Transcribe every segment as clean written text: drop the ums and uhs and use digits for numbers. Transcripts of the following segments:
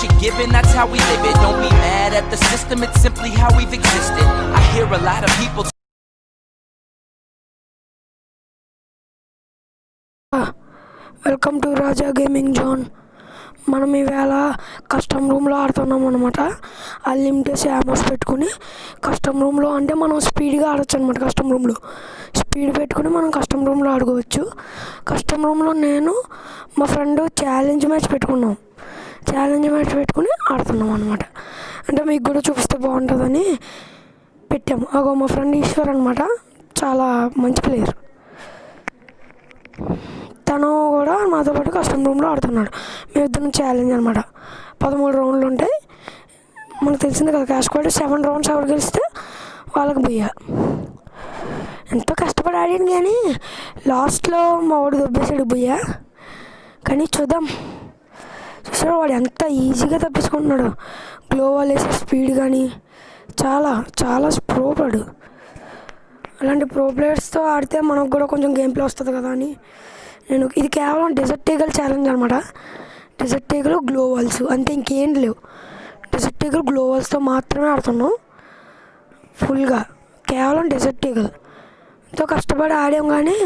you're given, that's how we live it. Don't be mad at the system, it's simply how we've existed. I hear a lot of people welcome to Raja gaming zone. మనం ఈవేళ custom రూమ్లో ఆడుతున్నాం అనమాట. Unlimited యామోస్ పెట్టుకుని custom రూమ్లో అంటే మనం స్పీడ్గా ఆడొచ్చు అనమాట. కస్టమ్ రూమ్లో స్పీడ్ పెట్టుకుని మనం కస్టమ్ రూమ్లో ఆడుకోవచ్చు. కస్టమ్ రూమ్లో నేను మా ఫ్రెండ్ ఛాలెంజ్ మ్యాచ్ పెట్టుకున్నాం. ఛాలెంజ్ మ్యాచ్ పెట్టుకుని ఆడుతున్నాం అనమాట. అంటే మీకు కూడా చూపిస్తే బాగుంటుందని పెట్టాము. అగో మా ఫ్రెండ్ ఈశ్వర్ అనమాట, చాలా మంచి ప్లేయర్. తను కూడా మాతో పాటు కస్టమ్ రూమ్లో ఆడుతున్నాడు. మేము ఇద్దరం ఛాలెంజ్ అనమాట. 13 రౌండ్లు ఉంటాయి. మనకు తెలిసింది కదా, క్యాష్ కోడ్ 7 రౌండ్స్ ఎవరు గెలిస్తే వాళ్ళకి బుయ్య. ఎంతో కష్టపడి ఆడాను కానీ లాస్ట్లో మా వాడు దొబ్బేసాడు బుయ్య. కానీ చూద్దాం. చూసాడు వాడు ఎంత ఈజీగా తప్పించుకుంటున్నాడు. గ్లోవాల్ వేసే స్పీడ్ కానీ చాలా చాలా ప్రో పడు. అలాంటి ప్రో ప్లేయర్స్తో ఆడితే మనకు కూడా కొంచెం గేమ్ ప్లే వస్తుంది కదా అని నేను ఇది కేవలం డెజర్ట్ ఈగల్ ఛాలెంజ్ అనమాట. డెజర్ట్ ఈగల్ గ్లోవాల్స్ అంతే, ఇంకేం లేవు. డెజర్ట్ ఈగల్ గ్లోవాల్స్తో మాత్రమే ఆడుతున్నాం ఫుల్గా. కేవలం డెజర్ట్ ఈగల్ ఎంతో కష్టపడి ఆడాం కానీ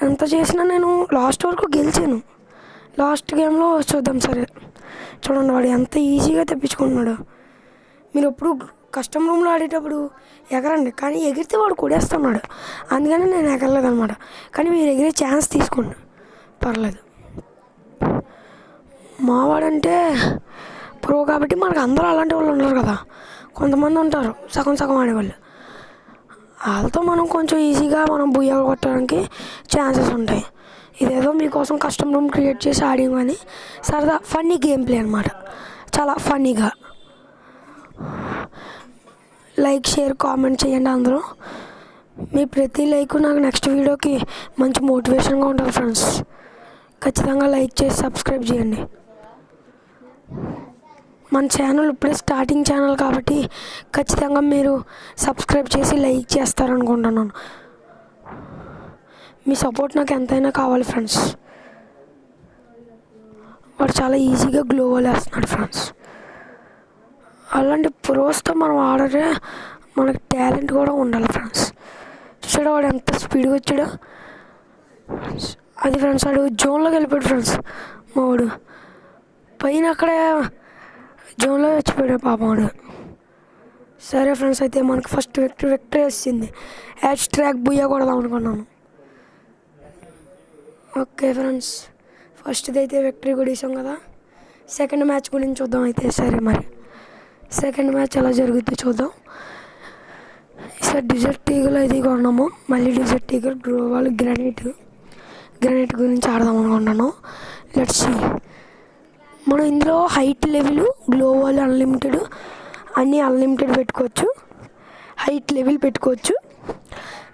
ఎంత చేసినా నేను లాస్ట్ వరకు గెలిచాను. లాస్ట్ గేమ్లో చూద్దాం. సరే చూడండి వాడు ఎంత ఈజీగా తెప్పించుకుంటున్నాడు. మీరు ఎప్పుడు కస్టమ్ రూమ్లో ఆడేటప్పుడు ఎగరండి, కానీ ఎగిరితే వాడు కొడేస్తున్నాడు. అందుకని నేను ఎగరలేదు అనమాట. కానీ మీరు ఎగిరే ఛాన్స్ తీసుకోండి, పర్లేదు. మావాడంటే ప్రో కాబట్టి మనకు అందరూ అలాంటి వాళ్ళు ఉండరు కదా, కొంతమంది ఉంటారు సగం సగం ఆడేవాళ్ళు. వాళ్ళతో మనం కొంచెం ఈజీగా మనం బుయ్య కొట్టడానికి ఛాన్సెస్ ఉంటాయి. ఇదేదో మీకోసం కస్టమ్ రూమ్ క్రియేట్ చేసి ఆడాం కానీ సరదా ఫన్నీ గేమ్ ప్లే అనమాట, చాలా ఫన్నీగా. లైక్ షేర్ కామెంట్ చేయండి అందరూ. మీ ప్రతి లైక్ నాకు నెక్స్ట్ వీడియోకి మంచి మోటివేషన్గా ఉంటుంది ఫ్రెండ్స్. ఖచ్చితంగా లైక్ చేసి సబ్స్క్రైబ్ చేయండి. మన ఛానల్ ఇప్పుడే స్టార్టింగ్ ఛానల్ కాబట్టి ఖచ్చితంగా మీరు సబ్స్క్రైబ్ చేసి లైక్ చేస్తారనుకుంటున్నాను. మీ సపోర్ట్ నాకు ఎంతైనా కావాలి ఫ్రెండ్స్. వాడు చాలా ఈజీగా గ్లోవాల్ వేస్తున్నాడు ఫ్రెండ్స్. అలాంటి ప్రోస్తో మనం ఆడితే మనకు టాలెంట్ కూడా ఉండాలి ఫ్రెండ్స్. చూసాడు వాడు ఎంత స్పీడ్గా వచ్చాడు. అది ఫ్రెండ్స్ వాడు జోన్లోకి వెళ్ళిపోయాడు ఫ్రెండ్స్. మా వాడు పైన అక్కడే జోన్లో వచ్చిపోయాడు పాపం వాడు. సరే ఫ్రెండ్స్, అయితే మనకు ఫస్ట్ విక్టరీ వచ్చింది. హ్యాష్ ట్రాగ్ బుయ్య కొడదాం అనుకున్నాను. ఓకే ఫ్రెండ్స్, ఫస్ట్ది అయితే విక్టరీ కొట్టేసాం కదా. సెకండ్ మ్యాచ్ గురించి చూద్దాం అయితే. సరే మరి సెకండ్ మ్యాచ్ ఎలా జరుగుతుందో చూద్దాం. ఈసారి డెజర్ట్ ఈగల్ అయితే కొన్నాము. మళ్ళీ డెజర్ట్ ఈగల్ గ్లోవాల్ గ్రానైట్ గురించి ఆడదాం అనుకుంటున్నాను. Let's see. మనం ఇందులో హైట్ లెవెల్, గ్లోవాల్ అన్లిమిటెడ్ అన్నీ అన్లిమిటెడ్ పెట్టుకోవచ్చు. హైట్ లెవెల్ పెట్టుకోవచ్చు.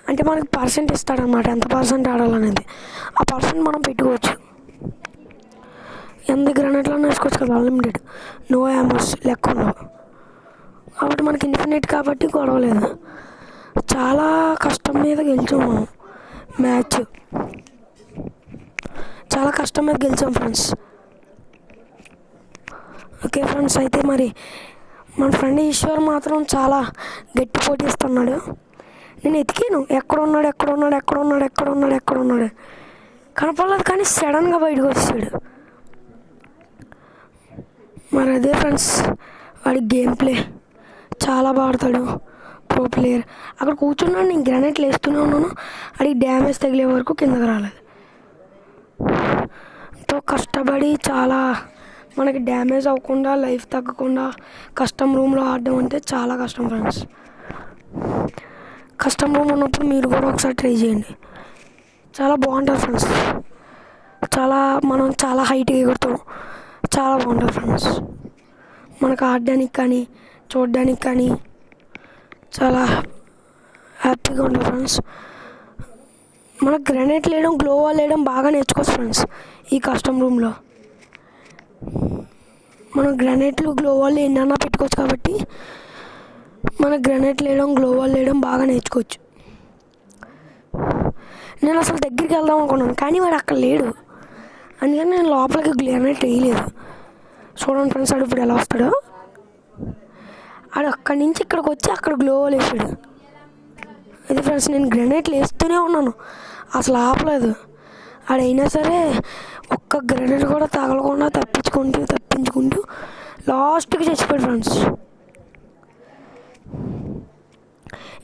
అంటే మనకి పర్సెంట్ ఇస్తాడనమాట, ఎంత పర్సెంట్ ఆడాలనేది. ఆ పర్సెంట్ మనం పెట్టుకోవచ్చు. ఎంత గ్రానైట్లో వేసుకోవచ్చు కదా, అన్లిమిటెడ్, నో యామోస్ లెక్క ఉండవు కాబట్టి మనకి ఇన్ఫినిట్ కాబట్టి గొడవలేదు. చాలా కష్టం మీద గెలిచాం మనం. మ్యాచ్ చాలా కష్టం మీద గెలిచాం ఫ్రెండ్స్. ఓకే ఫ్రెండ్స్, అయితే మరి మన ఫ్రెండ్ ఈశ్వర్ మాత్రం చాలా గట్టి పోటీ ఇస్తున్నాడు. నేను ఎతికాను ఎక్కడున్నాడు కనపడలేదు, కానీ సడన్గా బయటకు వచ్చాడు. మరి అదే ఫ్రెండ్స్ వాడి గేమ్ ప్లే చాలా బాగా ఆడతాడు, ప్రో ప్లేయర్. అక్కడ కూర్చున్నాడు, నేను గ్రానైట్లు వేస్తూనే ఉన్నాను. అడిగి డ్యామేజ్ తగిలే వరకు కిందకి రాలేదు. ఎంతో కష్టపడి చాలా మనకి డ్యామేజ్ అవ్వకుండా, లైఫ్ తగ్గకుండా కస్టమ్ రూమ్లో ఆడడం అంటే చాలా కష్టం ఫ్రెండ్స్. కస్టమ్ రూమ్ ఉన్నప్పుడు మీరు కూడా ఒకసారి ట్రై చేయండి, చాలా బాగుంటుంది ఫ్రెండ్స్. మనం చాలా హైట్గా ఎగురుతాం, చాలా బాగుంటుంది ఫ్రెండ్స్. మనకు ఆడడానికి కానీ చూడడానికి కానీ చాలా హ్యాపీగా ఉంటుంది ఫ్రెండ్స్. మనకు గ్రానైట్ వేయడం, గ్లోవాల్ వేయడం బాగా నేర్చుకోవచ్చు ఫ్రెండ్స్. ఈ కస్టమ్ రూమ్లో మనం గ్రానైట్లు, గ్లోవాల్ ఎన్నైనా పెట్టుకోవచ్చు కాబట్టి మన గ్రానైట్లు వేయడం, గ్లోవాల్ వేయడం బాగా నేర్చుకోవచ్చు. నేను అసలు దగ్గరికి వెళ్దాం అనుకున్నాను, కానీ వాడు అక్కడ లేడు. అందుకని నేను లోపలికి గ్రానైట్ వేయలేదు. చూడండి ఫ్రెండ్స్, ఆడు ఇప్పుడు ఎలా వస్తాడు. ఆడు అక్కడి నుంచి ఇక్కడికి వచ్చి అక్కడ గ్లోవాల్ వేసాడు. ఇది ఫ్రెండ్స్, నేను గ్రెనేట్లు వేస్తూనే ఉన్నాను, అసలు ఆపలేదు. ఆడైనా సరే ఒక్క గ్రెనేట్ కూడా తగలకుండా తప్పించుకుంటూ లాస్ట్కి చచ్చిపోయాడు ఫ్రెండ్స్.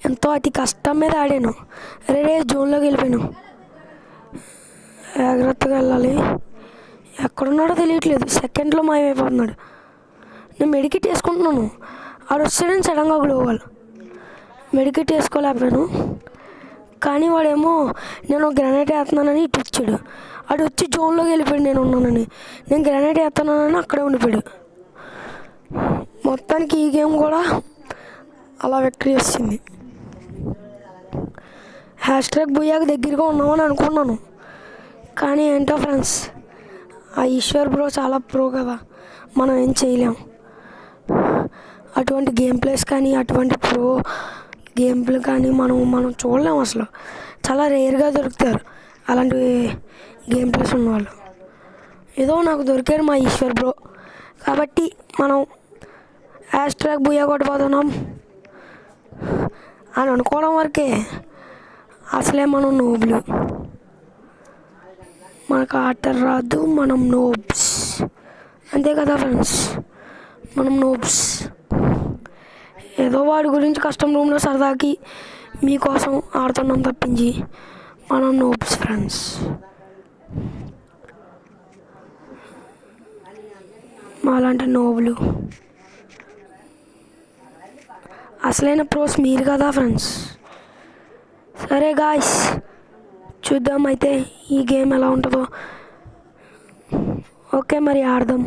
ఎంతో అతి కష్టం మీద ఆడాను. రే జోన్లోకి వెళ్ళిపోయాను. జాగ్రత్తగా వెళ్ళాలి. ఎక్కడున్నాడో తెలియట్లేదు, సెకండ్లో మాయమైపోతున్నాడు. నేను మెడికిట్ వేసుకుంటున్నాను, ఆడు వచ్చాడని సడన్గా గ్లోవాల్. మెడికిట్ వేసుకోలేకపోయాను, కానీ వాడేమో నేను గ్రెనేట్ వేస్తున్నానని ఇటు వచ్చాడు. ఆడు వచ్చి జోన్లోకి వెళ్ళిపోయాడు నేను ఉన్నానని. నేను గ్రెనేట్ వేస్తున్నానని అక్కడే ఉండిపోయాడు. మొత్తానికి ఈ గేమ్ కూడా అలా విక్టరీ వచ్చింది. హ్యాష్ట్రాగ్ బుయ్యాకి దగ్గరగా ఉన్నామని అనుకున్నాను, కానీ ఏంటో ఫ్రెండ్స్, ఆ ఈశ్వర్ బ్రో చాలా ప్రో కదా, మనం ఏం చేయలేం. అటువంటి గేమ్ ప్లేస్ కానీ అటువంటి ప్రో గేమ్ ప్లే కానీ మనం చూడలేం. అసలు చాలా రేర్గా దొరుకుతారు అలాంటి గేమ్ ప్లేస్ ఉన్నవాళ్ళు. ఏదో నాకు దొరికారు మా ఈశ్వర్ బ్రో, కాబట్టి మనం హ్యాష్ట్రాగ్ బుయ్యా కొట్టిపోతున్నాం అని అనుకోవడం వరకే. అసలే మనం నోబులు, మనకు ఆట రాదు, మనం నోబ్స్, అంతే కదా ఫ్రెండ్స్, మనం నోబ్స్. ఏదో వాడి గురించి కస్టమ్ రూమ్లో సరదాకి మీకోసం ఆడుతున్నాం తప్పించి మనం నోబ్స్ ఫ్రెండ్స్. మాలాంటి నోబులు, అసలైన ప్రోస్ మీరు కదా ఫ్రెండ్స్. సరే గాయ్స్, చూద్దాం అయితే ఈ గేమ్ ఎలా ఉంటుందో. ఓకే, మరి ఆడదాం.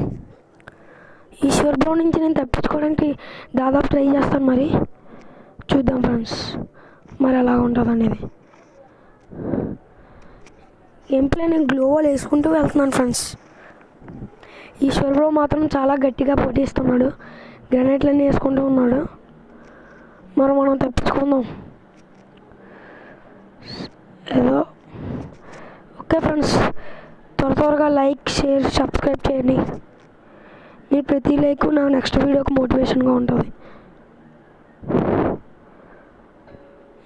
ఈశ్వర్ బ్రో నుంచి నేను తప్పించుకోవడానికి దాదాపు ట్రై చేస్తాను, మరి చూద్దాం ఫ్రెండ్స్ మరి ఎలా ఉంటుంది అనేది. గేమ్ ప్లే నేను గ్లోవాల్ వేసుకుంటూ వెళ్తున్నాను ఫ్రెండ్స్. ఈశ్వర్ బ్రో మాత్రం చాలా గట్టిగా పోటీస్తున్నాడు, గ్రెనేట్లన్నీ వేసుకుంటూ ఉన్నాడు. మరి మనం తప్పించుకుందాం ఏదో. ఓకే ఫ్రెండ్స్, త్వరగా లైక్, షేర్, సబ్స్క్రైబ్ చేయండి. మీ ప్రతి లైక్ నా నెక్స్ట్ వీడియోకి మోటివేషన్గా ఉంటుంది.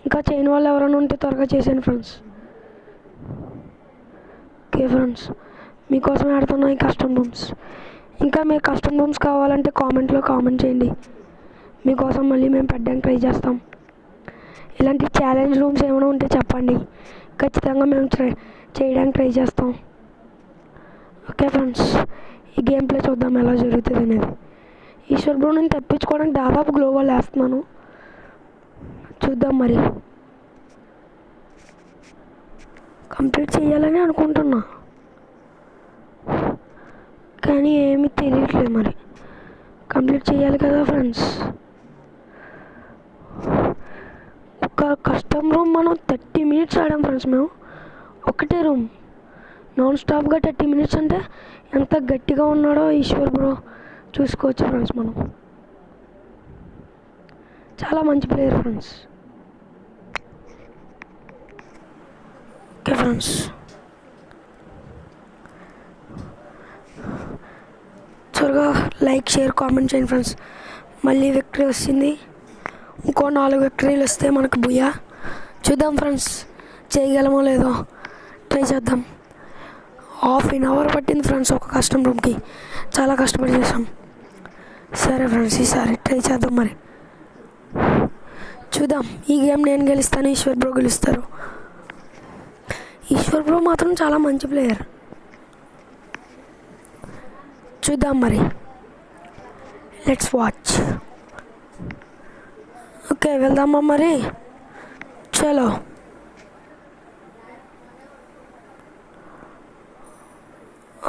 ఇంకా చేయని వాళ్ళు ఎవరైనా ఉంటే త్వరగా చేసాను ఫ్రెండ్స్. ఓకే ఫ్రెండ్స్, మీకోసం ఆడుతున్నాయి కస్టమ్ రూమ్స్. ఇంకా మీకు కస్టమ్ రూమ్స్ కావాలంటే కామెంట్లో కామెంట్ చేయండి, మీకోసం మళ్ళీ మేము పెట్టడానికి ట్రై చేస్తాం. ఇలాంటి ఛాలెంజ్ రూమ్స్ ఏమైనా ఉంటే చెప్పండి, ఖచ్చితంగా మేము చేయడానికి ట్రై చేస్తాం. ఓకే ఫ్రెండ్స్, ఈ గేమ్ ప్లే చూద్దాం ఎలా జరుగుతుంది అనేది. ఈశ్వర్ బ్రో నేను తప్పించుకోవడానికి దాదాపు గ్లోవాల్ వేస్తున్నాను, చూద్దాం మరి. కంప్లీట్ చేయాలని అనుకుంటున్నా, కానీ ఏమీ తెలియట్లేదు. మరి కంప్లీట్ చేయాలి కదా ఫ్రెండ్స్. ఒక కస్టమ్ రూమ్ మనం 30 minutes ఆడాం ఫ్రెండ్స్. మేము ఒకటే రూమ్ నాన్ స్టాప్గా 30 minutes అంటే ఎంత గట్టిగా ఉన్నాడో ఈశ్వర్ బ్రో చూసుకోవచ్చు ఫ్రెండ్స్. మనం చాలా మంచి ప్లేయర్ ఫ్రెండ్స్. ఓకే ఫ్రెండ్స్, త్వరగా లైక్, షేర్, కామెంట్ చేయండి ఫ్రెండ్స్. మళ్ళీ విక్టరీ వచ్చింది, ఇంకో 4 విక్టరీలు వస్తే మనకు బుయ్యా. చూద్దాం ఫ్రెండ్స్, చేయగలమో లేదో ట్రై చేద్దాం. ½ an hour పట్టింది ఫ్రెండ్స్ ఒక కస్టమ్ రూమ్కి, చాలా కష్టపడి చేసాం. సరే ఫ్రెండ్స్, ఈసారి ట్రై చేద్దాం మరి. చూద్దాం, ఈ గేమ్ నేను గెలుస్తాను, ఈశ్వర్ బ్రో గెలుస్తారు. ఈశ్వర్ బ్రో మాత్రం చాలా మంచి ప్లేయర్. చూద్దాం మరి, లెట్స్ వాచ్. ఓకే, వెళ్దామా మరి, చలో.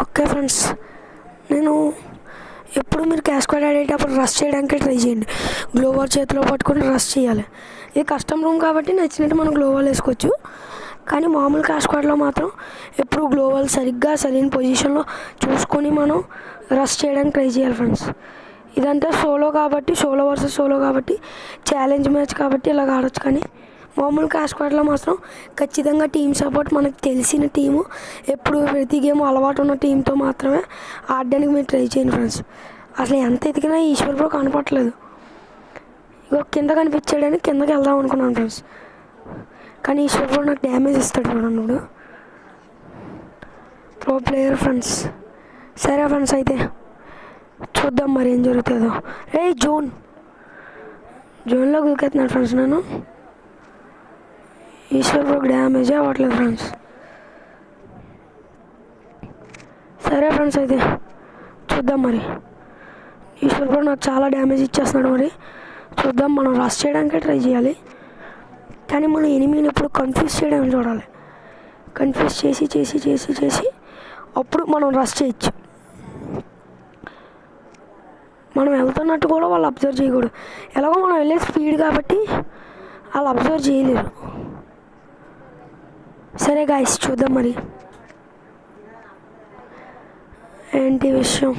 ఓకే ఫ్రెండ్స్, నేను ఎప్పుడు మీరు క్యాష్ కార్డ్ ఆడేటప్పుడు రష్ చేయడానికి ట్రై చేయండి. గ్లోవాల్ చేతిలో పట్టుకొని రష్ చేయాలి. ఇది కస్టమ్ రూమ్ కాబట్టి నచ్చినట్టు మనం గ్లోవాల్ వేసుకోవచ్చు, కానీ మామూలు క్యాష్ కార్డ్లో మాత్రం ఎప్పుడు గ్లోవాల్ సరిగ్గా సరైన పొజిషన్లో చూసుకొని మనం రష్ చేయడానికి ట్రై చేయాలి ఫ్రెండ్స్. ఇదంతా సోలో కాబట్టి, సోలో వర్సెస్ సోలో కాబట్టి, ఛాలెంజ్ మ్యాచ్ కాబట్టి ఇలాగ ఆడొచ్చు, కానీ మామూలు క్యాష్ కార్డ్లో మాత్రం ఖచ్చితంగా టీమ్ సపోర్ట్, మనకు తెలిసిన టీము, ఎప్పుడు ప్రతి గేమ్ అలవాటు ఉన్న టీంతో మాత్రమే ఆడడానికి మీరు ట్రై చేయండి ఫ్రెండ్స్. అసలు ఎంత ఎతికినా ఈశ్వర్ బ్రో కనపట్లేదు. ఇగో కింద కనిపించాడని కిందకి వెళ్దాం అనుకున్నాను ఫ్రెండ్స్, కానీ ఈశ్వర్ బ్రో నాకు డ్యామేజ్ ఇస్తాడు చూడండి ప్రో ప్లేయర్ ఫ్రెండ్స్. సరే ఫ్రెండ్స్, అయితే చూద్దాం మరి ఏం జరుగుతుందో. జోన్లో దూకెత్తున్నాడు ఫ్రెండ్స్. నేను ఈశ్వర్ బ్రోకి డ్యామేజ్ అవ్వట్లేదు ఫ్రెండ్స్. సరే ఫ్రెండ్స్, అయితే చూద్దాం మరి. ఈశ్వర్ బ్రో నాకు చాలా డ్యామేజ్ ఇచ్చేస్తున్నాడు. మరి చూద్దాం, మనం రష్ చేయడానికే ట్రై చేయాలి, కానీ మన ఎనిమిని ఇప్పుడు కన్ఫ్యూజ్ చేయడానికి చూడాలి. కన్ఫ్యూజ్ చేసి చేసి చేసి చేసి అప్పుడు మనం రష్ చేయొచ్చు. మనం వెళ్తున్నట్టు కూడా వాళ్ళు అబ్జర్వ్ చేయకూడదు. ఎలాగో మనం వెళ్ళే స్పీడ్ కాబట్టి వాళ్ళు అబ్జర్వ్ చేయలేరు. సరే గాయ్స్, చూద్దాం మరి ఏంటి విషయం.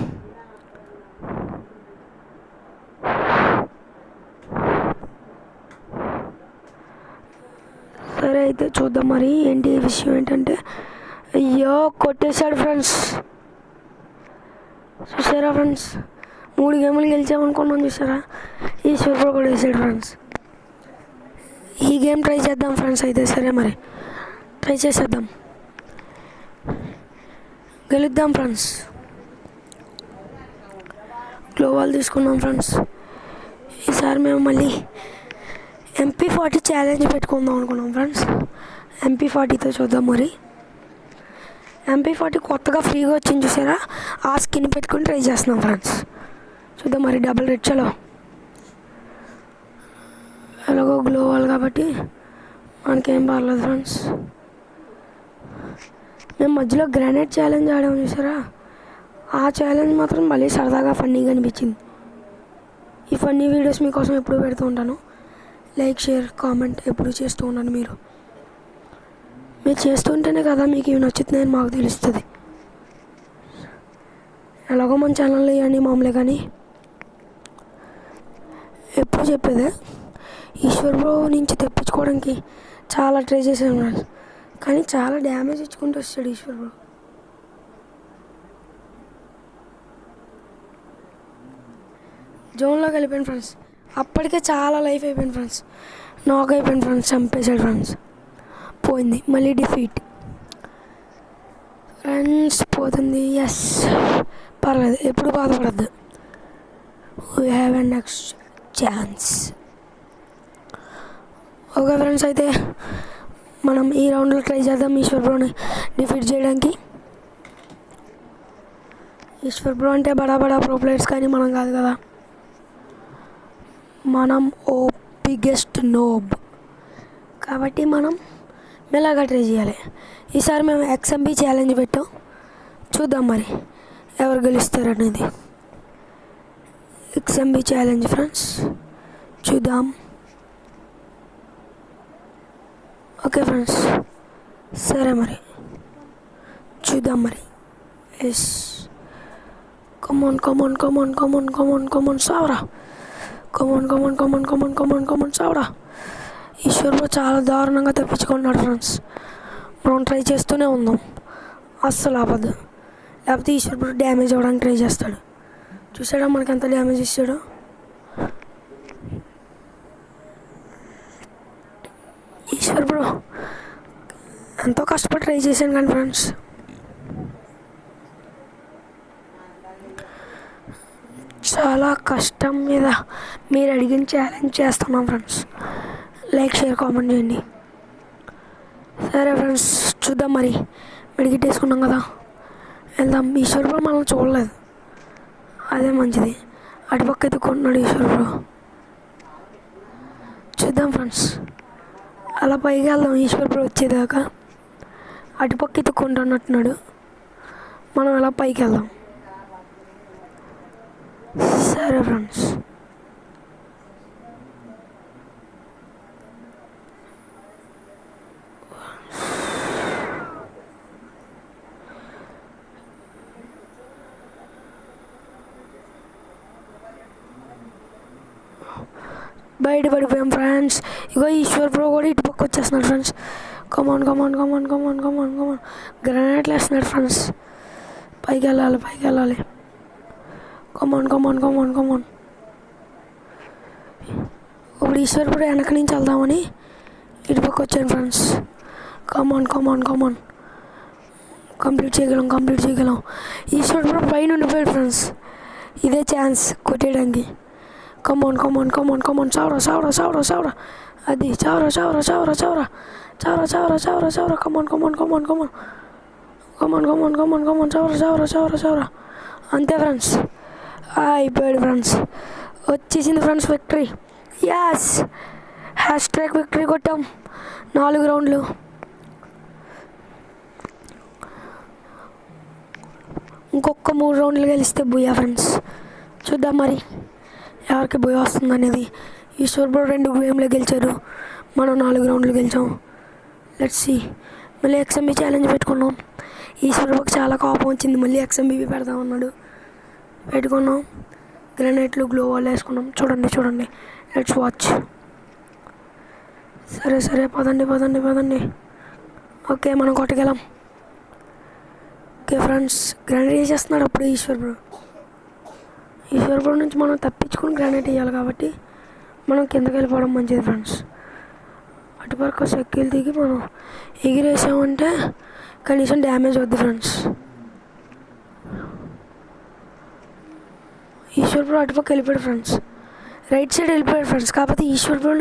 సరే అయితే చూద్దాం మరి ఏంటి విషయం. ఏంటంటే అయ్యో కొట్టేశాడు ఫ్రెండ్స్. చూసారా ఫ్రెండ్స్, 3 గేములు గెలిచామనుకున్నాం. చూసారా, ఈశ్వర్ బ్రో కూడా వేసాడు ఫ్రెండ్స్. ఈ గేమ్ ట్రై చేద్దాం ఫ్రెండ్స్. అయితే సరే మరి ట్రై చేసేద్దాం, గెలుద్దాం ఫ్రెండ్స్. గ్లోవాల్ తీసుకున్నాం ఫ్రెండ్స్. ఈసారి మేము మళ్ళీ MP40 ఛాలెంజ్ పెట్టుకుందాం అనుకున్నాం ఫ్రెండ్స్. MP40తో చూద్దాం మరి. MP40 కొత్తగా ఫ్రీగా వచ్చింది చూసారా, ఆ స్కిన్ పెట్టుకుని ట్రై చేస్తున్నాం ఫ్రెండ్స్. చూద్దాం మరి. డబుల్ రెడ్ చలో, ఎలాగో గ్లోవాల్ కాబట్టి మనకేం పర్లేదు ఫ్రెండ్స్. మేము మధ్యలో గ్రానైట్ ఛాలెంజ్ ఆడాము చూసారా, ఆ ఛాలెంజ్ మాత్రం మళ్ళీ సరదాగా ఫన్నీగా అనిపించింది. ఈ ఫన్నీ వీడియోస్ మీకోసం ఎప్పుడు పెడుతూ ఉంటాను. లైక్, షేర్, కామెంట్ ఎప్పుడు చేస్తూ ఉన్నాను. మీరు చేస్తుంటేనే కదా మీకు ఇవి నచ్చుతున్నాయని మాకు తెలుస్తుంది. ఎలాగో మన ఛానల్లో ఇవన్నీ మామూలే, కానీ ఎప్పుడు చెప్పేదే ఈశ్వర్ బ్రో నుంచి తెప్పించుకోవడానికి చాలా ట్రై చేశాను, కానీ చాలా డ్యామేజ్ ఇచ్చుకుంటూ వస్తాడు ఈశ్వర్ బ్రో. జోన్లోకి వెళ్ళిపోయాను ఫ్రెండ్స్. అప్పటికే చాలా లైఫ్ అయిపోయింది ఫ్రెండ్స్. నాక్ అయిపోయింది ఫ్రెండ్స్. చంపేశాడు ఫ్రెండ్స్. పోయింది మళ్ళీ డిఫీట్ ఫ్రెండ్స్. పోతుంది. ఎస్, పర్లేదు, ఎప్పుడు బాధపడద్దు. We have a next chance. Okay friends, అయితే మనం ఈ రౌండ్లో ట్రై చేద్దాం ఈశ్వర్ బ్రోని డిఫీట్ చేయడానికి. ఈశ్వర్ బ్రో అంటే బడా బడా ప్రో ప్లేయర్స్, కానీ మనం కాదు కదా. మనం బిగ్గెస్ట్ నోబ్ కాబట్టి మనం మెల్లగా ట్రై చేయాలి. ఈసారి మేము XMB ఛాలెంజ్ పెట్టాం. చూద్దాం మరి ఎవరు గెలుస్తారు అనేది. XMB ఛాలెంజ్ ఫ్రెండ్స్, చూద్దాం. ఓకే ఫ్రెండ్స్, సరే మరి చూద్దాం మరి. ఎస్, కమాన్ కమాన్ కమాన్ కమాన్ కమాన్ కమాన్ సావరా, కమాన్ కమాన్ కమాన్ కమాన్ కమాన్ కమాన్ సావరా. ఈశ్వర్ బ్రో చాలా దారుణంగా తెప్పించుకున్నాడు ఫ్రెండ్స్. మనం ట్రై చేస్తూనే ఉందాం, అస్సలు ఆపద్దు, లేకపోతే ఈశ్వర్ బ్రో డ్యామేజ్ అవ్వడానికి ట్రై చేస్తాడు. చూసాడా మనకి ఎంత డ్యామేజ్ ఇస్తాడో. ఈశ్వర్ బ్రో ఎంతో కష్టపడి ట్రై చేశాను కానీ ఫ్రెండ్స్ చాలా కష్టం మీద మీరు అడిగిన ఛాలెంజ్ చేస్తున్నాం ఫ్రెండ్స్. లైక్, షేర్, కామెంట్ చేయండి. సరే ఫ్రెండ్స్, చూద్దాం మరి. మెడికేట్ వేసుకున్నాం కదా, వెళ్దాం. ఈశ్వర్ బ్రో మనం చూడలేదు, అదే మంచిది. అటుపక్క ఎత్తుకుంటున్నాడు ఈశ్వర్ బ్రో. చూద్దాం ఫ్రెండ్స్, అలా పైకి వెళ్దాం. ఈశ్వర్ బ్రో వచ్చేదాకా అటుపక్క ఎత్తుకుంటున్నట్టున్నాడు. మనం అలా పైకి వెళ్దాం. సరే ఫ్రెండ్స్, బయటపడిపోయాం ఫ్రెండ్స్. ఇగో ఈశ్వర్ బ్రో కూడా ఇటు పక్క వచ్చేస్తున్నాడు ఫ్రెండ్స్. కమాన్ కమాన్ కమాన్ కమాన్ కమాన్ కమాన్ గ్రానైట్లు వేస్తున్నాడు ఫ్రెండ్స్. పైకి వెళ్ళాలి. కమాన్ కమాన్ కమాన్ కమాన్. ఇప్పుడు ఈశ్వర్ బ్రో వెనక నుంచి వెళ్దామని ఇటు పక్క వచ్చాను ఫ్రెండ్స్. కమాన్ కమాన్ కమాన్ కంప్లీట్ చేయగలం. ఈశ్వర్ బ్రో పైన ఉండిపోయాడు ఫ్రెండ్స్. ఇదే ఛాన్స్ కొట్టేయడానికి. కమాన్ కమాన్ కమాన్ కమాన్ చావరా అది చావరా కమాన్ చావరా. అంతే ఫ్రెండ్స్, అయిపోయాడు ఫ్రెండ్స్. వచ్చేసింది friends victory. Yes, hashtag victory కొట్టాం. 4 రౌండ్లు. ఇంకొక 3 రౌండ్లు గెలిస్తే బుయ్యా ఫ్రెండ్స్. చూద్దాం మరి ఎవరికి బుయ్య వస్తుంది అనేది. ఈశ్వర్ బ్రో 2 గేమ్లో గెలిచారు, మనం 4 రౌండ్లు గెలిచాం. Let's see. మళ్ళీ XMB ఛాలెంజ్ పెట్టుకున్నాం. ఈశ్వర్ బ్రోకి చాలా కోపం వచ్చింది, మళ్ళీ XMB పెడదామన్నాడు. పెట్టుకున్నాం. గ్రానైట్లు గ్లో వాల్ వేసుకున్నాం. చూడండి. Let's watch. సరే పదండి. ఓకే, మనం కొట్టగలం. ఓకే ఫ్రెండ్స్, గ్రానైట్ వేసేస్తున్నాడు అప్పుడు ఈశ్వర్ బ్రో నుంచి మనం తప్పించుకుని గ్రానైట్ వేయాలి కాబట్టి మనం కిందకి వెళ్ళిపోవడం మంచిది ఫ్రెండ్స్. అటువరకు సెక్కిలు దిగి మనం ఎగిరేసామంటే కనీసం డ్యామేజ్ వద్దు ఫ్రెండ్స్. ఈశ్వర్ బ్రో అటుపక్క వెళ్ళిపోయాడు ఫ్రెండ్స్. రైట్ సైడ్ వెళ్ళిపోయాడు ఫ్రెండ్స్. కాకపోతే ఈశ్వర్ బ్రో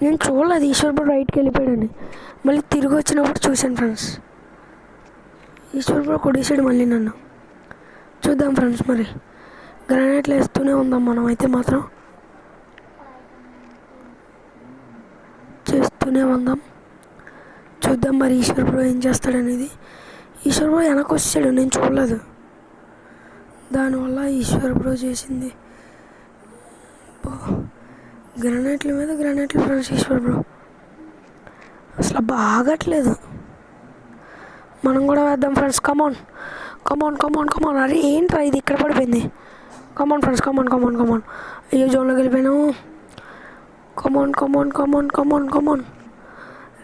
నేను చూడలేదు, ఈశ్వర్ బ్రో రైట్కి వెళ్ళిపోయాడని. మళ్ళీ తిరిగి వచ్చినప్పుడు చూశాను ఫ్రెండ్స్. ఈశ్వర్ బ్రో కొట్టేసాడు మళ్ళీ నన్ను. చూద్దాం ఫ్రెండ్స్, మరి గ్రానైట్లు వేస్తూనే ఉందాం మనం అయితే మాత్రం. చేస్తూనే ఉందాం. చూద్దాం మరి ఈశ్వర్ బ్రో ఏం చేస్తాడనేది. ఈశ్వర్ బ్రో వెనక్కి వచ్చాడు, నేను చూడలేదు. దానివల్ల ఈశ్వర్ బ్రో చేసింది గ్రానైట్ల మీద గ్రానైట్లు ఫ్రెండ్స్. ఈశ్వర్ బ్రో అసలు బాగట్లేదు. మనం కూడా వేద్దాం ఫ్రెండ్స్. కమాన్. అరే ఏంట్రా ఇది ఇక్కడ పడిపోయింది. కమాన్ ఫ్రెండ్స్, కమాన్. అయ్యో జోన్లోకి వెళ్ళిపోయినాము. కమాన్.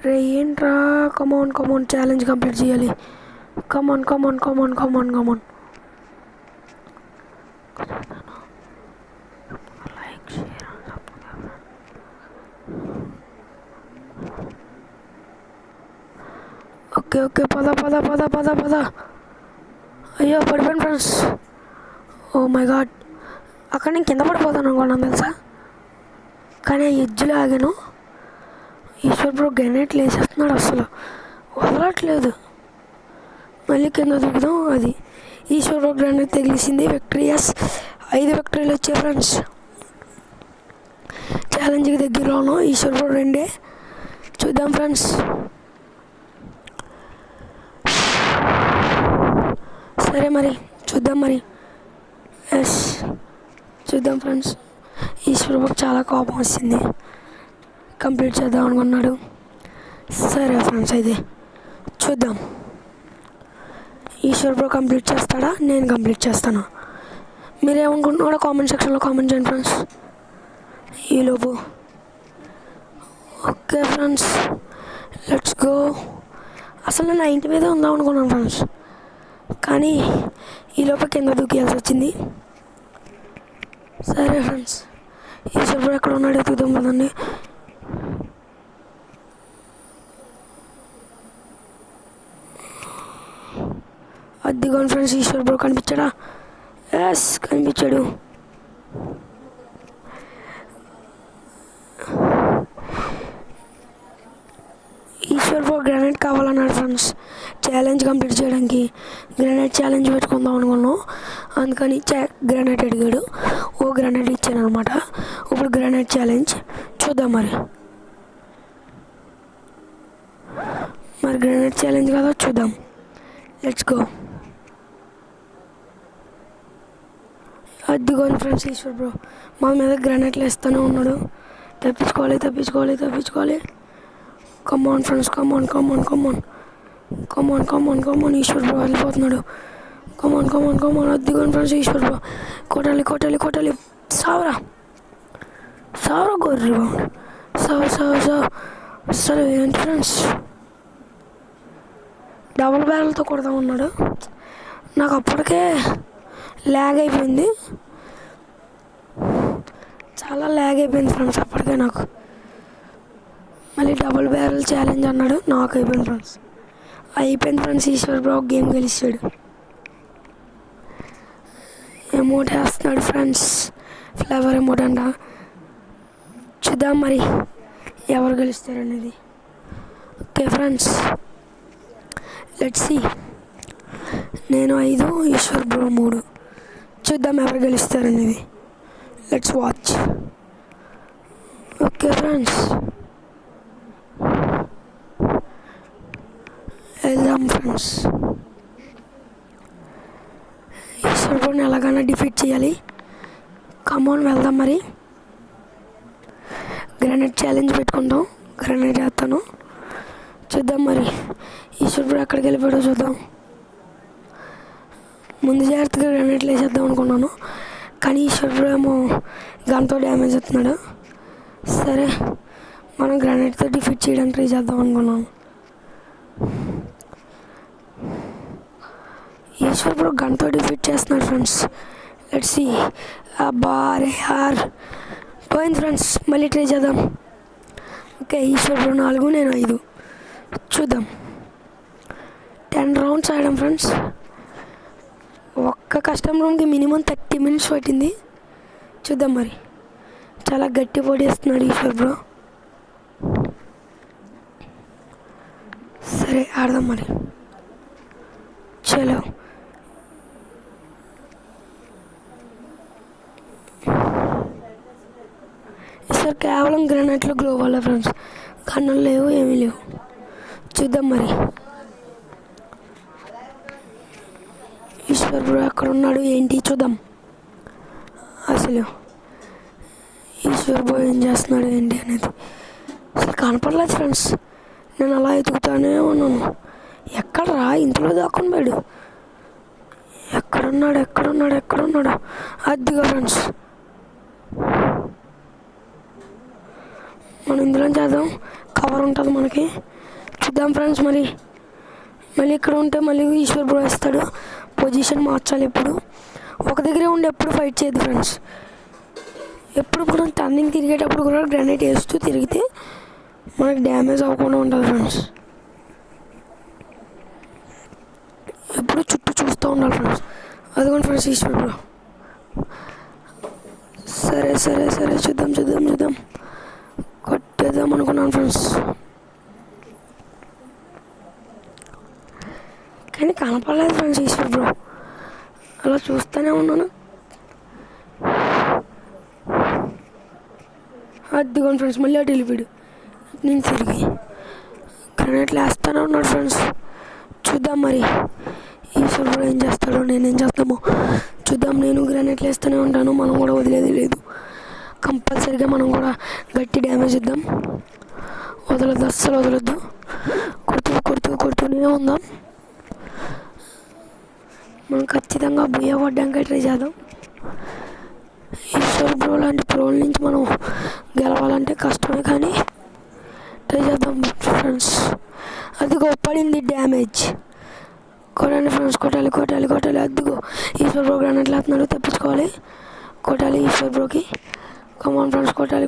రే ఏంట్రా, కమాన్ ఛాలెంజ్ కంప్లీట్ చేయాలి. కమాన్. లైక్, షేర్, ఓకే పద. అయ్యో పడిపోయాను ఫ్రెండ్స్. ఓ మై గాడ్, అక్కడ నేను కింద పడిపోతాను అనుకున్నాను తెలుసా, కానీ ఆ ఎడ్జ్లో ఆగాను. ఈశ్వర్ బ్రో గ్రానైట్లు వేసేస్తున్నాడు, అసలు వదలట్లేదు. మళ్ళీ కింద దిగుదాం. అది ఈశ్వర్ బ్రో గ్రానైట్ తగిలిసింది. విక్టరీయస్. 5 విక్టరీలు వచ్చాయి ఫ్రెండ్స్. ఛాలెంజ్కి దగ్గరలో ఉన్నాం. ఈశ్వర్ బ్రో 2. చూద్దాం ఫ్రెండ్స్. సరే మరి చూద్దాం చూద్దాం ఫ్రెండ్స్. ఈశ్వర్ బ్రోకి చాలా కోపం వచ్చింది, కంప్లీట్ చేద్దాం అనుకున్నాడు. సరే ఫ్రెండ్స్, అయితే చూద్దాం ఈశ్వర్ బ్రో కంప్లీట్ చేస్తాడా, నేను కంప్లీట్ చేస్తాను. మీరేమనుకుంటున్నారో కామెంట్ సెక్షన్లో కామెంట్ చేయండి ఫ్రెండ్స్ ఈలోపు. Okay friends, let's go. అసలు నేను 90 మీదే ఉందాం అనుకున్నాను ఫ్రెండ్స్, కానీ ఈలోపు కింద దూకేయాల్సి వచ్చింది. సరే ఫ్రెండ్స్, ఈశ్వర్ బ్రో ఎక్కడ ఉన్నాడు ఎత్తుకుదాం కదండి. అదిగోండి ఫ్రెండ్స్, ఈశ్వర్ బ్రో కనిపించాడా? ఎస్, కనిపించాడు. ఈశ్వర్ బ్రో గ్రానైట్ కావాలన్నాడు ఫ్రెండ్స్ ఛాలెంజ్ కంప్లీట్ చేయడానికి. గ్రానైట్ ఛాలెంజ్ పెట్టుకుందాం అనుకున్నాం, అందుకని గ్రానైట్ అడిగాడు. ఓ గ్రానైట్ ఇచ్చాను అనమాట. ఇప్పుడు గ్రానైట్ ఛాలెంజ్ చూద్దాం మరి గ్రానైట్ ఛాలెంజ్ కదా, చూద్దాం. Let's go. అదిగోండి ఫ్రెండ్స్, ఈశ్వర్ బ్రో మా మీద గ్రానైట్లు వేస్తూనే ఉన్నాడు. తప్పించుకోవాలి. కమాన్ ఫ్రెండ్స్, కమాన్. ఈశ్వర్ బ్రో వెళ్ళిపోతున్నాడు. కమాన్. అదిగోండి ఫ్రెండ్స్, ఈశ్వర్ బ్రో కొట్టాలి. సావరా. సారా గోర్ రిబౌండ్ అసలు ఏంటి ఫ్రెండ్స్, డబుల్ బ్యారెల్తో కొడదామన్నాడు. నాకు అప్పటికే ల్యాగ్ అయిపోయింది, చాలా ల్యాగ్ అయిపోయింది ఫ్రెండ్స్ అప్పటికే నాకు. మళ్ళీ డబుల్ బ్యారెల్ ఛాలెంజ్ అన్నాడు, నాకు అయిపోయింది ఫ్రెండ్స్. ఈశ్వర్ బ్రో గేమ్ గెలిచాడు. ఎమోట్ వేస్తున్నాడు ఫ్రెండ్స్, ఫ్లేవర్ ఎమోట్ అంట. చూద్దాం మరి ఎవరు గెలుస్తారనేది. Okay friends, let's see. నేను 5, ఈశ్వర్ బ్రో 3. చూద్దాం ఎవరు గెలుస్తారనేది. Let's watch. ఓకే ఫ్రెండ్స్, వెళ్దాం ఫ్రెండ్స్. ఈశ్వర్ బ్రోని ఎలాగైనా డిఫీట్ చేయాలి. కమాన్ వెళ్దాం మరి. గ్రానైట్ ఛాలెంజ్ పెట్టుకుంటాం, గ్రానైట్ వేస్తాను. చూద్దాం మరి ఈశ్వర్ బ్రో ఎక్కడికి వెళ్ళిపోయాడో చూద్దాం. ముందు జాగ్రత్తగా గ్రానైట్లు వేసేద్దాం అనుకున్నాను, కానీ ఈశ్వర్ బ్రో ఏమో గన్తో డ్యామేజ్ అవుతున్నాడు. సరే, మనం గ్రానైట్తో డిఫీట్ చేయడానికి ట్రై చేద్దాం అనుకున్నాను. ఈశ్వర్ బ్రో గన్తో డిఫీట్ చేస్తున్నాడు ఫ్రెండ్స్. Let's see. అబ్బా రే యార్, పోయింది ఫ్రెండ్స్. మళ్ళీ ట్రై చేద్దాం. ఓకే, ఈశ్వర్ బ్రో 4, నేను 5. చూద్దాం. 10 రౌండ్స్ ఆడాం ఫ్రెండ్స్. ఒక్క కస్టమ్ రూమ్కి మినిమం 30 minutes పట్టింది. చూద్దాం మరి. చాలా గట్టి పోటీస్తున్నాడు ఈశ్వర్ బ్రో. సరే ఆడదాం మరి. చలో. సార్ కేవలం గ్రానైట్లు గ్లో వల్ల ఫ్రెండ్స్, కన్నులు లేవు, ఏమీ లేవు. చూద్దాం మరి ఈశ్వర్ బ్రో ఎక్కడ ఉన్నాడు ఏంటి చూద్దాం. అసలు ఈశ్వర్ బ్రో ఏం చేస్తున్నాడు ఏంటి అనేది అసలు కనపడలేదు ఫ్రెండ్స్. నేను అలా ఎదుగుతానే ఉన్నాను. ఎక్కడరా ఇంట్లో దాక్కుని పోయాడు. ఎక్కడున్నాడు. అదిగా ఫ్రెండ్స్, మనం ఇందులో చేద్దాం, కవర్ ఉంటుంది మనకి. చూద్దాం ఫ్రెండ్స్ మరి. మళ్ళీ ఇక్కడ ఉంటే మళ్ళీ ఈశ్వర్ బ్రో వేస్తాడు. పొజిషన్ మార్చాలి. ఎప్పుడు ఒక దగ్గరే ఉండి ఎప్పుడు ఫైట్ చేయదు ఫ్రెండ్స్. ఎప్పుడు మనం టర్నింగ్ తిరిగేటప్పుడు కూడా గ్రానైట్ వేస్తూ తిరిగితే మనకి డ్యామేజ్ అవ్వకుండా ఉంటుంది ఫ్రెండ్స్. ఎప్పుడు చుట్టూ చూస్తూ ఉండాలి ఫ్రెండ్స్. అదిగోండి ఫ్రెండ్స్ ఈశ్వర్ బ్రో. సరే చూద్దాం. కొట్టేద్దాం అనుకున్నాను ఫ్రెండ్స్, కానీ కనపడలేదు ఫ్రెండ్స్ ఈశ్వర్ బ్రో. అలా చూస్తూనే ఉన్నాను. అదిగోండి ఫ్రెండ్స్, మళ్ళీ అటు వెళ్ళిపోయాడు. నేను తిరిగి గ్రానైట్లు వేస్తూనే ఉన్నాడు ఫ్రెండ్స్. చూద్దాం మరి ఈశ్వర్ బ్రో ఏం చేస్తాడో, నేనేం చేస్తామో చూద్దాం. నేను గ్రానైట్లు వేస్తూనే ఉంటాను, మనం కూడా వదిలేది లేదు. కంపల్సరీగా మనం కూడా గట్టి డ్యామేజ్ ఇద్దాం. వదలొద్దు, అస్సలు వదలొద్దు. కొడుతూనే ఉందాం. మనం ఖచ్చితంగా బుయ్య కొట్టడానికి ట్రై చేద్దాం. ఈశ్వర్ బ్రో లాంటి ప్రోల నుంచి మనం గెలవాలంటే కష్టమే, కానీ ట్రై చేద్దాం ఫ్రెండ్స్. అదిగో పడింది డ్యామేజ్. కొట్టాలి ఫ్రెండ్స్, కొట్టాలి. అదిగో ఈశ్వర్ బ్రో గ్రానైట్లు వేస్తున్నాడు, తప్పించుకోవాలి. కొట్టాలి ఈశ్వర్ బ్రోకి. కమాన్ ఫ్రెండ్స్, కొట్టాలి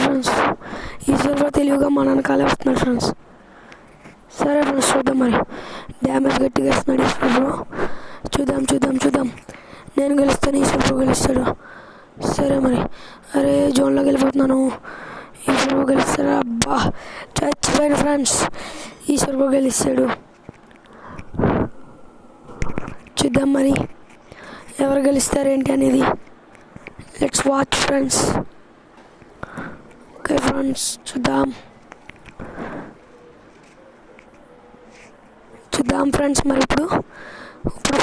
ఫ్రెండ్స్. ఈశ్వర్ బ్రో తెలివిగా మన వెనకాలే వస్తున్నాడు ఫ్రెండ్స్. సరే ఫ్రెండ్స్, చూద్దాం మరి. డ్యామేజ్ గట్టిగా వేస్తున్నాడు ఈశ్వర్ బ్రో. చూద్దాం. నేను గెలుస్తాను, ఈశ్వర్ బ్రో గెలుస్తాడు. సరే మరి. అరే జోన్లోకి వెళ్ళిపోతున్నాను. ఈశ్వర్ బ్రో గెలుస్తాడు. అబ్బా చచ్చిపోయాడు ఫ్రెండ్స్. ఈశ్వర్ బ్రో గెలుస్తాడు. చూద్దాం మరి ఎవరు గెలుస్తారేంటి అనేది. Let's watch friends. Okay friends, చూద్దాం ఫ్రెండ్స్. మరి ఇప్పుడు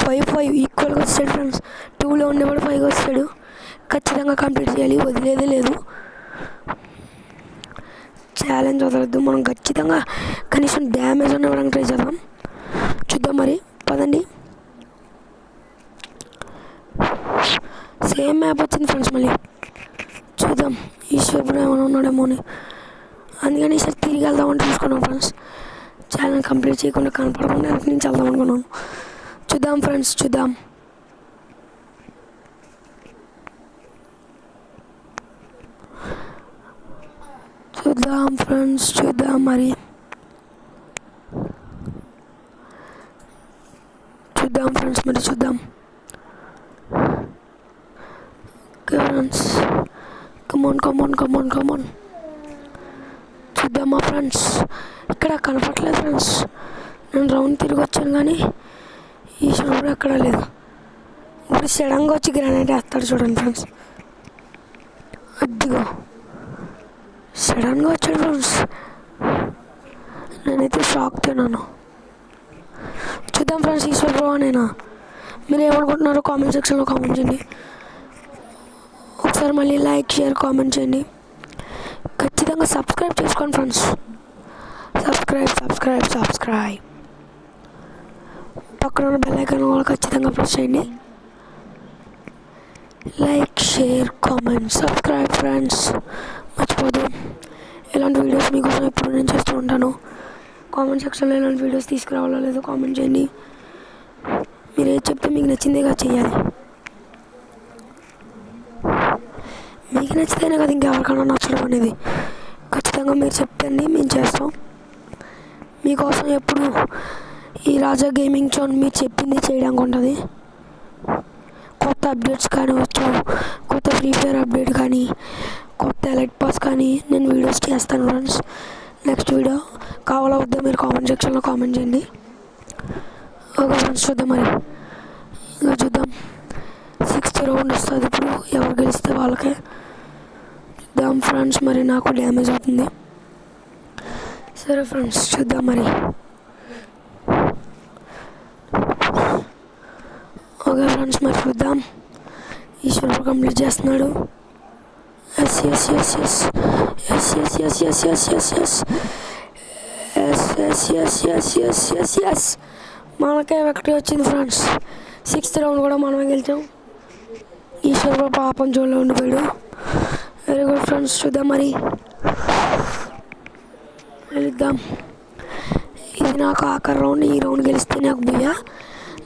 5 ఈక్వల్గా వచ్చాడు ఫ్రెండ్స్. 2లో ఉండేవాడు 5 వచ్చాడు. ఖచ్చితంగా కంప్లీట్ చేయాలి, వదిలేదే లేదు. ఛాలెంజ్ వదలద్దు. మనం ఖచ్చితంగా కనీసం డ్యామేజ్ అన్న ఇవ్వడానికి ట్రై చేద్దాం. చూద్దాం మరి, పదండి. సేమ్ మ్యాప్ వచ్చింది ఫ్రెండ్స్. మళ్ళీ చూద్దాం ఈశ్వర్ ఏమైనా ఉన్నాడేమో అని. అందుకని ఈసారి తిరిగి వెళ్దామని చూసుకున్నాం ఫ్రెండ్స్. ఛానల్ కంప్లీట్ చేయకుండా కనపడకుండా వెనక నుంచి వెళ్దాం అనుకున్నాను. చూద్దాం ఫ్రెండ్స్, చూద్దాం. ఫ్రెండ్స్ చూద్దాం మరి. చూద్దాం ఫ్రెండ్స్ మరి చూద్దాం. ఓకే ఫ్రెండ్స్, కమాన్ చూద్దామా ఫ్రెండ్స్. ఇక్కడ కనపడలేదు ఫ్రెండ్స్. నేను రౌండ్ తిరిగి వచ్చాను కానీ ఈశ్వర్ కూడా ఎక్కడా లేదు. ఇప్పుడు సడన్గా వచ్చి గ్రానైట్ వేస్తాడు చూడండి ఫ్రెండ్స్. అద్దిగో సడన్గా వచ్చాడు ఫ్రెండ్స్. నేనైతే షాక్ తిన్నాను. చూద్దాం ఫ్రెండ్స్, ఈశ్వర్ బ్రో నేనా? మీరు ఏమనుకుంటున్నారో కామెంట్ సెక్షన్లో కామెంట్ చేయండి. ఒకసారి మళ్ళీ లైక్, షేర్, కామెంట్ చేయండి. ఖచ్చితంగా సబ్స్క్రైబ్ చేసుకోండి ఫ్రెండ్స్. సబ్స్క్రైబ్. పక్కన ఉన్న బెల్ ఐకాన్ కూడా ఖచ్చితంగా ప్రెస్ చేయండి. Like, share, comment, subscribe friends, మర్చిపోదు. ఇలాంటి వీడియోస్ మీకోసం ఎప్పుడు నేను చేస్తూ ఉంటాను. కామెంట్ సెక్షన్లో ఇలాంటి వీడియోస్ తీసుకురావాలో లేదో కామెంట్ చేయండి. మీరు ఏది చెప్తే మీకు నచ్చిందేగా చేయాలి. మీకు నచ్చితేనే కదా ఇంకెవరికైనా నచ్చడం అనేది. ఖచ్చితంగా మీరు చెప్తండి, మేము చేస్తాం. మీకోసం ఎప్పుడు ఈ రాజా గేమింగ్ జోన్ మీరు చెప్పింది చేయడానికి ఉంటుంది. కొత్త అప్డేట్స్ కానీ వచ్చు, కొత్త ఫ్రీ ఫైర్ అప్డేట్ కానీ, కొత్త ఎలైట్ పాస్ కానీ నేను వీడియోస్ చేస్తాను ఫ్రెండ్స్. నెక్స్ట్ వీడియో కావాలా వద్దా మీరు కామెంట్ సెక్షన్లో కామెంట్ చేయండి. ఓకే ఫ్రెండ్స్, చూద్దాం మరి. ఇంకా చూద్దాం. 6th రౌండ్ వస్తుంది ఇప్పుడు. ఎవరు గెలిస్తే వాళ్ళకే. చూద్దాం ఫ్రెండ్స్ మరి. నాకు డ్యామేజ్ అవుతుంది. సరే ఫ్రెండ్స్, చూద్దాం మరి. ఓకే ఫ్రెండ్స్ మరి చూద్దాం. ఈశ్వర్ కంప్లీట్ చేస్తున్నాడు. ఎస్ మనకే విక్టరీ వచ్చింది ఫ్రెండ్స్. 6th రౌండ్ కూడా మనమే గెలిచాం. ఈశ్వర్ కూడా పాపం జోన్లో ఉండిపోయాడు. వెరీ గుడ్ ఫ్రెండ్స్, చూద్దాం మరి. వెళ్దాం. ఇది నాకు ఆఖరి రౌండ్. ఈ రౌండ్ గెలిస్తే నాకు భయ్యా,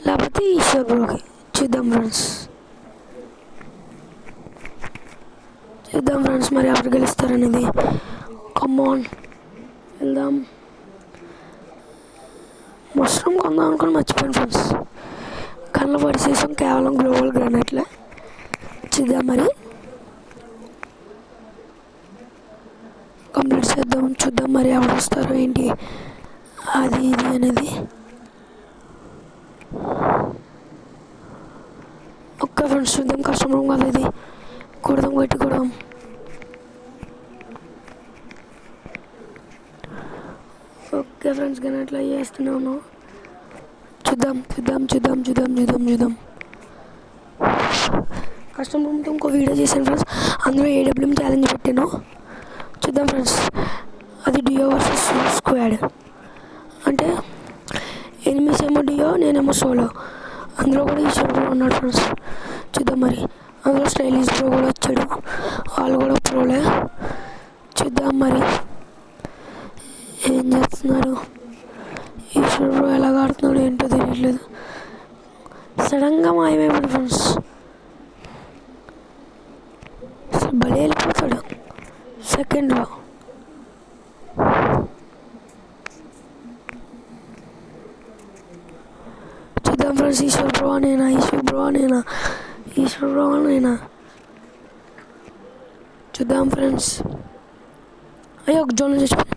లేకపోతే ఈశ్వర్ బ్రోకి. చూద్దాం ఫ్రెండ్స్ మరి ఎవరు గెలుస్తారనేది. కమాన్ వెళ్దాం. మష్రూమ్ కొందాం అనుకుని మర్చిపోయాను ఫ్రెండ్స్. కళ్ళు పడిసేసాం కేవలం గ్లోబల్ గ్రానైట్లే. చూద్దాం మరి. కంప్లీట్ చేద్దాం. చూద్దాం మరి ఎవరు వస్తారో ఏంటి అది ఇది అనేది. ఒక్క ఫ్రెండ్స్ చూద్దాం. కష్టం రూమ్ కదా ఇది. కొడదాం, గట్టి కొడదాం. ఓకే ఫ్రెండ్స్, కానీ అట్లా చేస్తున్నాను. చూద్దాం. కష్టం రూమ్తో ఇంకో వీడియో చేశాను ఫ్రెండ్స్. అందులో AWM ఛాలెంజ్ పెట్టాను. చూద్దాం ఫ్రెండ్స్. అది డియో వర్సెస్ స్క్వాడ్. అంటే ఎనిమిస్ ఏమో డియో, నేనేమో సోలో. అందులో కూడా ఈశ్వర్ బ్రో ఉన్నాడు ఫ్రెండ్స్. చూద్దాం మరి. అందులో స్టైలిష్ బ్రో కూడా వచ్చాడు. వాళ్ళు కూడా ప్రోలే. చూద్దాం మరి ఏం చేస్తున్నారు. ఈశ్వర్ బ్రో ఎలాగ ఆడుతున్నాడు ఏంటో తెలియట్లేదు. సడన్గా మాయమైపోయాడు ఫ్రెండ్స్. భలే వెళ్ళిపోతాడు సెకండ్లో. చూద్దాం ఫ్రెండ్స్. ఈశ్వర్ బ్రో నేనా. చూద్దాం ఫ్రెండ్స్. అయ్యో ఒక జోన్ చచ్చిపోయింది.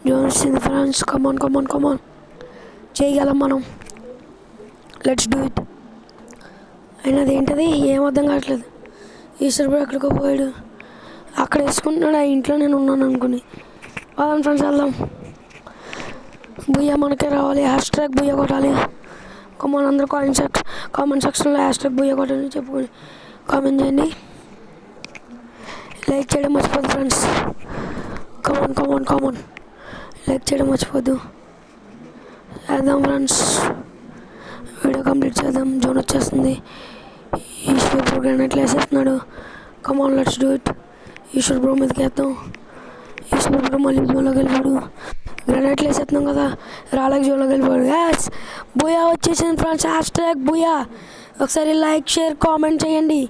జోన్ వచ్చింది ఫ్రెండ్స్. కమాన్ చేయగలం మనం. Let's do it. అయినా అదేంటది ఏం అర్థం కావట్లేదు. ఈశ్వర్ బ్రో ఎక్కడికో పోయాడు. అక్కడ వేసుకుంటున్నాడు. ఆ ఇంట్లో నేను ఉన్నాను అనుకుని. పదండి ఫ్రెండ్స్ వెళ్దాం. బుయ్య మనకే రావాలి. #, బుయ్య కొట్టాలి. కమాన్ అందరూ కామెంట్ సెక్షన్లో #, బుయ్య కొట్టాలని చెప్పుకొని కామెంట్ చేయండి. లైక్ చేయడం మర్చిపోద్దు ఫ్రెండ్స్. కమాన్ లైక్ చేయడం మర్చిపోద్దు. చేద్దాం ఫ్రెండ్స్. వీడియో కంప్లీట్ చేద్దాం. జోన్ వచ్చేస్తుంది. ఈశ్వర్ గ్రానైట్లు వేసేస్తున్నాడు. Come on let's do it. Eshwar bro మీదకి వేద్దాం. ఈశ్వర్ బ్రో మళ్ళీ జోన్లోకి వెళ్ళిపోడు. గ్రనేట్లు వేసేస్తున్నాం కదా, రాళ్ళకి జోన్లోకి వెళ్ళిపోడు. యాస్ బుయా వచ్చేసింది ఫ్రెండ్స్. హ్యాష్ట్యాగ్ బుయా. ఒకసారి లైక్ షేర్ కామెంట్ చేయండి.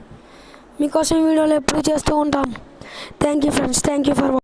మీకోసం వీడియోలు ఎప్పుడు చేస్తూ ఉంటాం. Thank you friends, thank you for